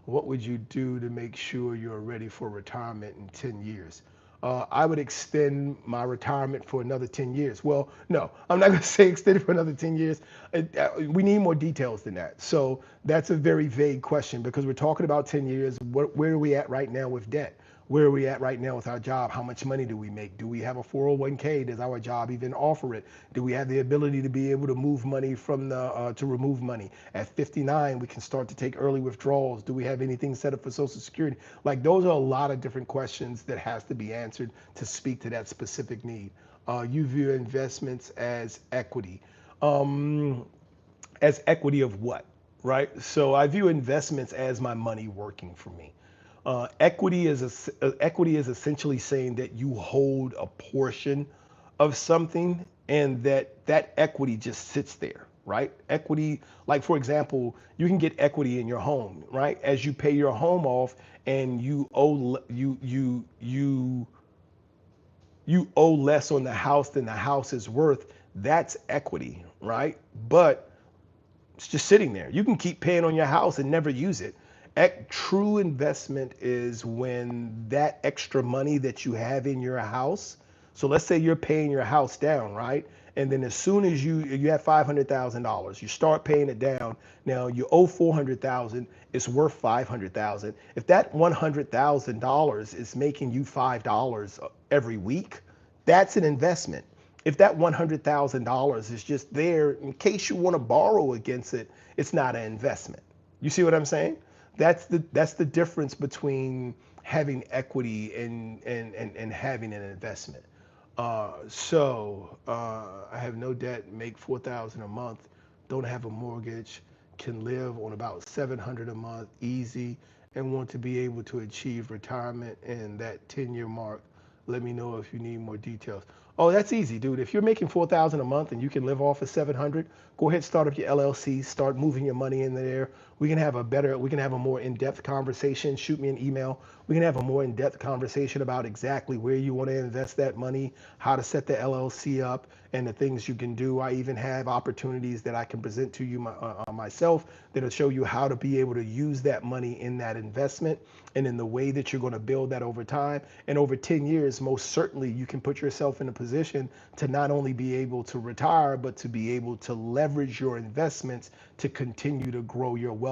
what would you do to make sure you're ready for retirement in 10 years? I would extend my retirement for another 10 years. Well, no, I'm not going to say extend it for another 10 years. We need more details than that. So that's a very vague question because we're talking about 10 years. Where are we at right now with debt? Where are we at right now with our job? How much money do we make? Do we have a 401k? Does our job even offer it? Do we have the ability to be able to move money from to remove money? At 59, we can start to take early withdrawals. Do we have anything set up for Social Security? Like those are a lot of different questions that has to be answered to speak to that specific need. You view investments um, as equity of what, right? So I view investments as my money working for me. Equity is essentially saying that you hold a portion of something and that equity just sits there, right? Equity, like for example, you can get equity in your home, right? As you pay your home off and you owe less on the house than the house is worth, that's equity, right? But it's just sitting there. You can keep paying on your house and never use it. True investment is when that extra money that you have in your house. So let's say you're paying your house down, right? And then as soon as you have $500,000, you start paying it down. Now you owe 400,000. It's worth 500,000. If that $100,000 is making you $5 every week, that's an investment. If that $100,000 is just there in case you want to borrow against it, it's not an investment. You see what I'm saying? That's the difference between having equity and having an investment. I have no debt, make 4,000 a month, don't have a mortgage, can live on about 700 a month, easy, and want to be able to achieve retirement in that 10-year mark. Let me know if you need more details. Oh, that's easy, dude. If you're making 4,000 a month and you can live off of 700, go ahead, start up your LLC, start moving your money in there. We can have a more in-depth conversation. Shoot me an email. We can have a more in-depth conversation about exactly where you want to invest that money, how to set the LLC up, and the things you can do. I even have opportunities that I can present to you myself that'll show you how to be able to use that money in that investment and in the way that you're going to build that over time. And over 10 years, most certainly you can put yourself in a position to not only be able to retire, but to be able to leverage your investments to continue to grow your wealth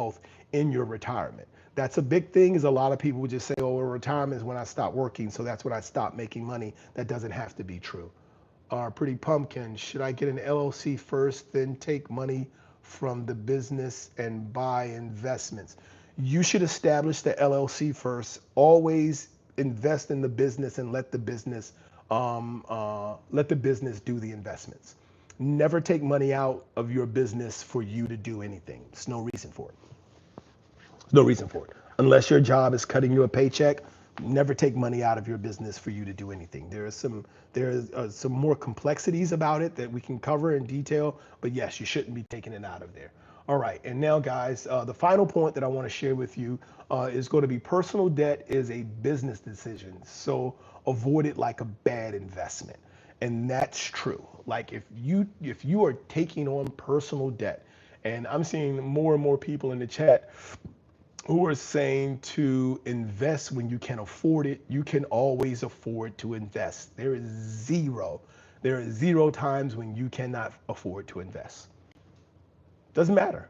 in your retirement. That's a big thing is a lot of people would just say, oh, well, retirement is when I stop working, so that's when I stop making money. That doesn't have to be true. Pretty Pumpkin, should I get an LLC first, then take money from the business and buy investments? You should establish the LLC first. Always invest in the business and let the business do the investments. Never take money out of your business for you to do anything. There's no reason for it. There's no reason for it. Unless your job is cutting you a paycheck, never take money out of your business for you to do anything. There are some more complexities about it that we can cover in detail, but yes, you shouldn't be taking it out of there. All right, and now guys, the final point that I want to share with you is going to be personal debt is a business decision. So avoid it like a bad investment. And that's true. Like if you are taking on personal debt, And I'm seeing more and more people in the chat who are saying to invest when you can afford it. You can always afford to invest. There is zero times when you cannot afford to invest. Doesn't matter.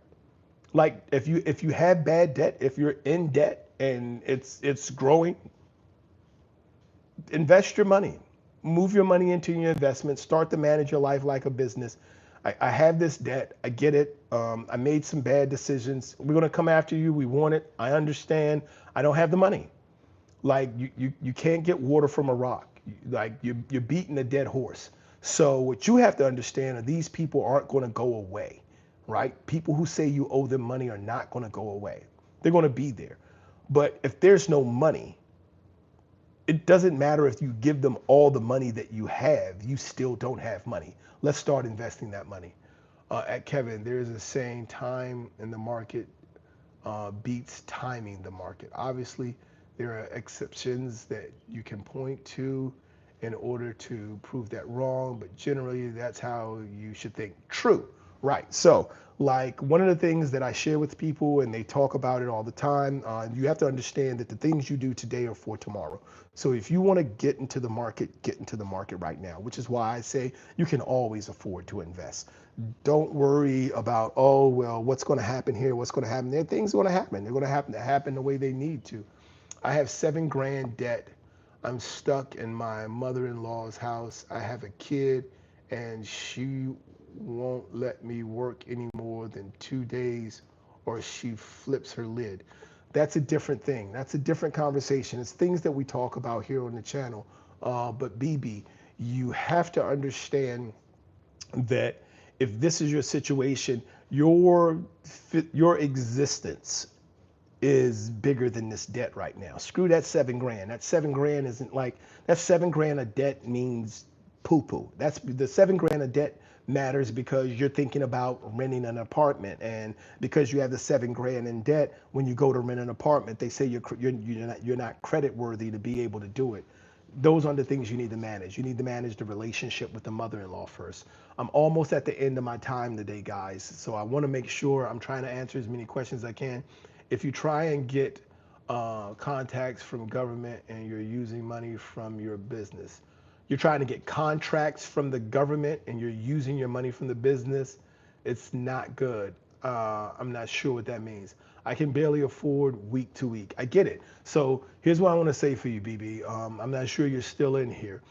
Like if you have bad debt, if you're in debt and it's growing, invest your money. Move your money into your investment. Start to manage your life like a business. I have this debt. I get it. I made some bad decisions. We're gonna come after you. We want it. I understand. I don't have the money. Like you can't get water from a rock. Like you're beating a dead horse. So what you have to understand are these people aren't going to go away, right? People who say you owe them money are not going to go away. They're going to be there. But if there's no money, it doesn't matter if you give them all the money that you have, you still don't have money. Let's start investing that money. At Kevin, there is a saying, time in the market beats timing the market. Obviously, there are exceptions that you can point to in order to prove that wrong, but generally that's how you should think. True, right. So, like one of the things that I share with people, and they talk about it all the time, you have to understand that the things you do today are for tomorrow. So, if you want to get into the market right now, which is why I say you can always afford to invest. Don't worry about, oh, well, what's going to happen here, what's going to happen there. Things are going to happen. They're going to happen the way they need to. I have 7 grand debt. I'm stuck in my mother-in-law's house. I have a kid, and she won't let me work any more than 2 days, or she flips her lid. That's a different thing. That's a different conversation. It's things that we talk about here on the channel. But BB, you have to understand that if this is your situation, your existence is bigger than this debt right now. Screw that 7 grand. That 7 grand isn't like that 7 grand of debt means poo poo. That's the 7 grand of debt matters because you're thinking about renting an apartment, and because you have the 7 grand in debt, when you go to rent an apartment, they say you're not credit worthy to be able to do it. Those are the things you need to manage. You need to manage the relationship with the mother-in-law first. I'm almost at the end of my time today, guys. So I want to make sure I'm trying to answer as many questions as I can. If you try and get contacts from government and you're using money from your business, you're trying to get contracts from the government and you're using your money from the business, it's not good. I'm not sure what that means. I can barely afford week to week. I get it. So here's what I want to say for you, BB. I'm not sure you're still in here.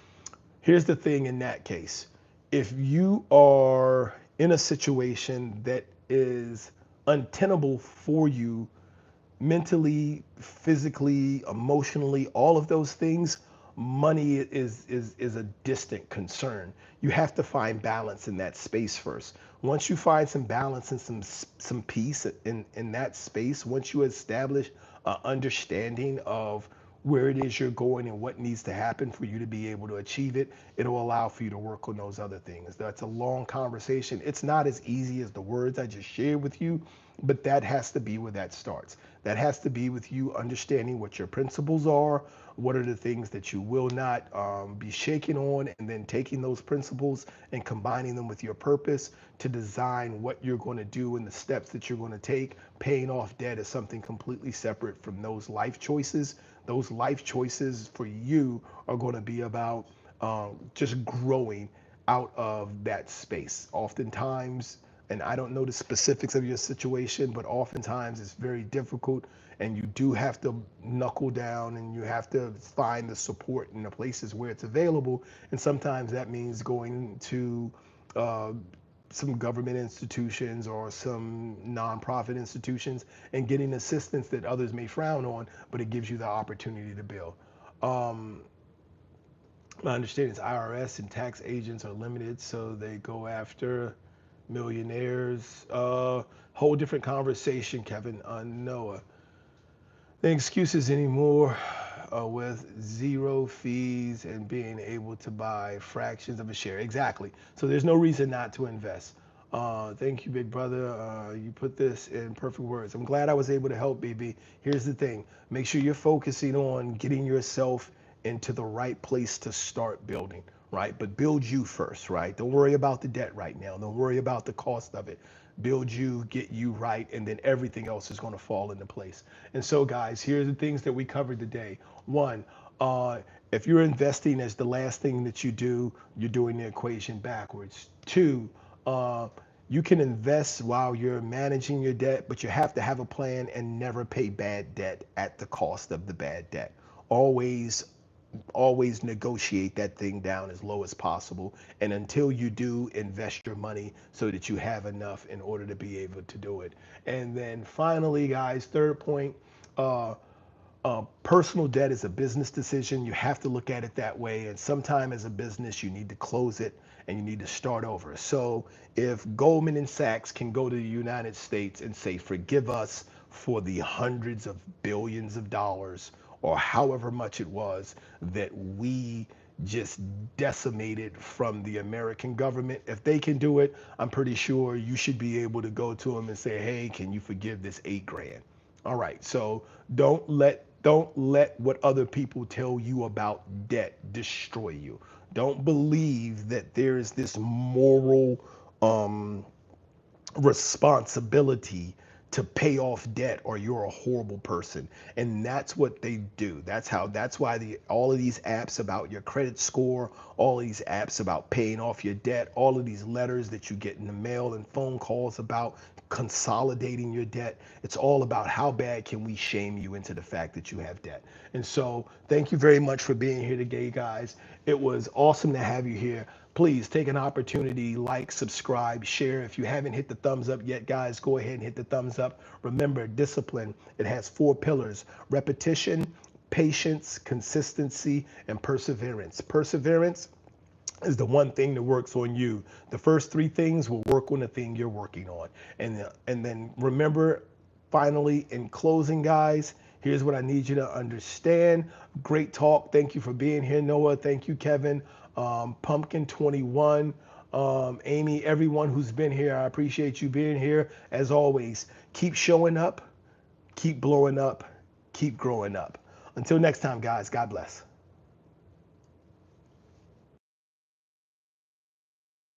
Here's the thing in that case. If you are in a situation that is untenable for you mentally, physically, emotionally, all of those things, money is a distant concern. You have to find balance in that space first. Once you find some balance and some peace in that space, once you establish an understanding of where it is you're going and what needs to happen for you to be able to achieve it, it'll allow for you to work on those other things. That's a long conversation. It's not as easy as the words I just shared with you, but that has to be where that starts. That has to be with you understanding what your principles are, what are the things that you will not be shaken on, and then taking those principles and combining them with your purpose to design what you're going to do and the steps that you're going to take. Paying off debt is something completely separate from those life choices. Those life choices for you are going to be about just growing out of that space. Oftentimes, and I don't know the specifics of your situation, but oftentimes it's very difficult, and you do have to knuckle down and you have to find the support in the places where it's available. And sometimes that means going to uh, some government institutions or some nonprofit institutions and getting assistance that others may frown on, but it gives you the opportunity to build. Um, my understanding is IRS and tax agents are limited, so they go after millionaires. Whole different conversation, Kevin. Noah. The excuses anymore with zero fees and being able to buy fractions of a share. Exactly. So there's no reason not to invest. Thank you, big brother. You put this in perfect words. I'm glad I was able to help, BB. Here's the thing. Make sure you're focusing on getting yourself into the right place to start building, right? But build you first, right? Don't worry about the debt right now. Don't worry about the cost of it. build you, get you right, and then everything else is going to fall into place. And so, guys, here are the things that we covered today. One, if you're investing as the last thing that you do, you're doing the equation backwards. Two, you can invest while you're managing your debt, but you have to have a plan and never pay bad debt at the cost of the bad debt. Always always negotiate that thing down as low as possible. And until you do, invest your money so that you have enough in order to be able to do it. And then finally, guys, third point, uh, personal debt is a business decision. You have to look at it that way. And sometime as a business, you need to close it and you need to start over. So if Goldman and Sachs can go to the United States and say, forgive us for the hundreds of billions of dollars or however much it was that we just decimated from the American government. If they can do it, I'm pretty sure you should be able to go to them and say, hey, can you forgive this 8 grand? All right, so don't let what other people tell you about debt destroy you. Don't believe that there is this moral um, responsibility to pay off debt or you're a horrible person. And that's what they do. That's why all of these apps about your credit score, all of these apps about paying off your debt, all of these letters that you get in the mail and phone calls about consolidating your debt, it's all about how bad can we shame you into the fact that you have debt. And so thank you very much for being here today, guys. It was awesome to have you here. Please take an opportunity, like, subscribe, share. If you haven't hit the thumbs up yet, guys, go ahead and hit the thumbs up. Remember, discipline, it has 4 pillars: repetition, patience, consistency, and perseverance. Perseverance is the one thing that works on you. The first 3 things will work on the thing you're working on. And then remember, finally, in closing, guys, here's what I need you to understand. Great talk. Thank you for being here, Noah. Thank you, Kevin. Pumpkin 21. Amy, everyone who's been here, I appreciate you being here. As always, keep showing up, keep blowing up, keep growing up. Until next time, guys, God bless.